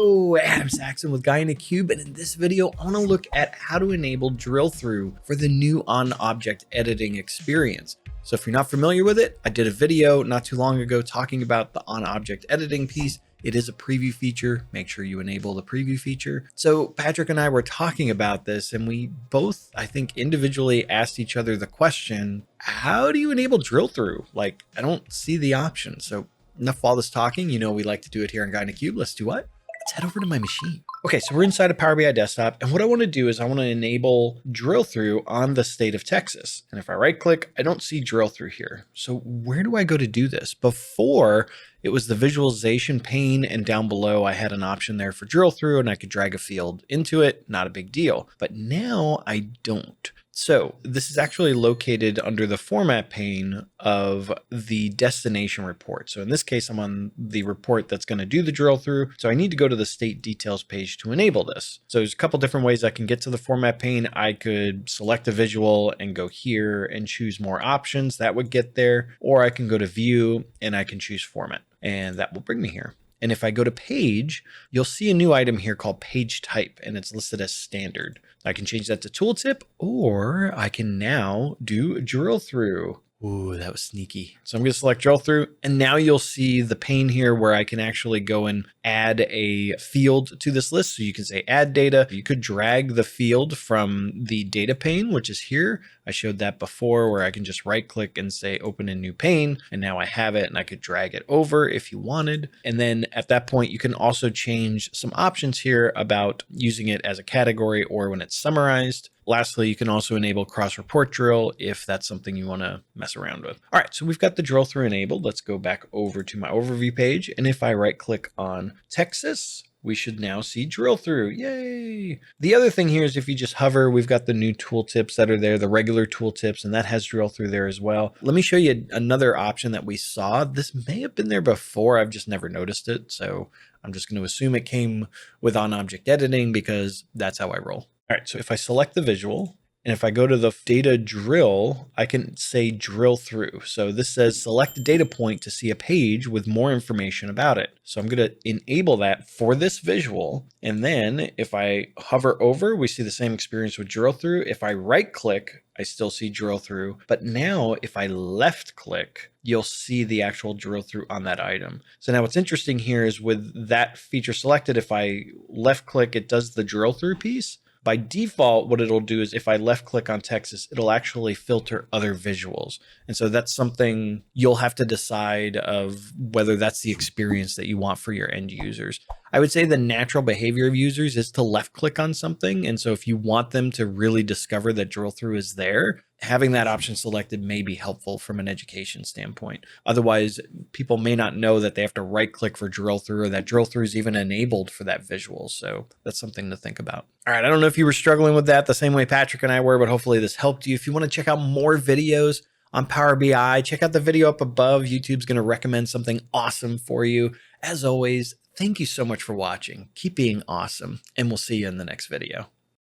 Hello, Adam Saxon with Guy in a Cube, and in this video, I want to look at how to enable drill through for the new on-object editing experience. So if you're not familiar with it, I did a video not too long ago talking about the on-object editing piece. It is a preview feature. Make sure you enable the preview feature. So Patrick and I were talking about this, and we both, I think, individually asked each other the question, how do you enable drill through? Like, I don't see the option. So enough of all this talking. You know, we like to do it here in Guy in a Cube. Let's do what? Let's head over to my machine. Okay, so we're inside of Power BI Desktop, and what I want to do is I want to enable drill through on the state of Texas. And if I right click, I don't see drill through here. So where do I go to do this? Before, it was the visualization pane, and down below I had an option there for drill through, and I could drag a field into it, not a big deal. But now I don't. So this is actually located under the format pane of the destination report. So in this case, I'm on the report that's going to do the drill through. So I need to go to the state details page to enable this. So there's a couple different ways I can get to the format pane. I could select a visual and go here and choose more options. That would get there. Or I can go to view and I can choose format, and that will bring me here. And if I go to page, you'll see a new item here called page type, and it's listed as standard. I can change that to tooltip, or I can now do drill through. Ooh, that was sneaky. So I'm going to select drill through, and now you'll see the pane here where I can actually go and add a field to this list. So you can say add data. You could drag the field from the data pane, which is here. I showed that before where I can just right click and say open a new pane. And now I have it, and I could drag it over if you wanted. And then at that point, you can also change some options here about using it as a category or when it's summarized. Lastly, you can also enable cross-report drill if that's something you want to mess around with. All right, so we've got the drill through enabled. Let's go back over to my overview page. And if I right click on Texas, we should now see drill through. Yay. The other thing here is if you just hover, we've got the new tooltips that are there, the regular tooltips, and that has drill through there as well. Let me show you another option that we saw. This may have been there before. I've just never noticed it. So I'm just going to assume it came with on-object editing because that's how I roll. All right, so if I select the visual, and if I go to the data drill, I can say drill through. So this says select a data point to see a page with more information about it. So I'm going to enable that for this visual. And then if I hover over, we see the same experience with drill through. If I right click, I still see drill through. But now if I left click, you'll see the actual drill through on that item. So now what's interesting here is with that feature selected, if I left click, it does the drill through piece. By default, what it'll do is if I left click on Texas, it'll actually filter other visuals. And so that's something you'll have to decide of whether that's the experience that you want for your end users. I would say the natural behavior of users is to left click on something. And so if you want them to really discover that drill through is there, having that option selected may be helpful from an education standpoint. Otherwise, people may not know that they have to right click for drill through or that drill through is even enabled for that visual. So that's something to think about. All right, I don't know if you were struggling with that the same way Patrick and I were, but hopefully this helped you. If you want to check out more videos on Power BI, check out the video up above. YouTube's going to recommend something awesome for you. As always, thank you so much for watching. Keep being awesome, and we'll see you in the next video.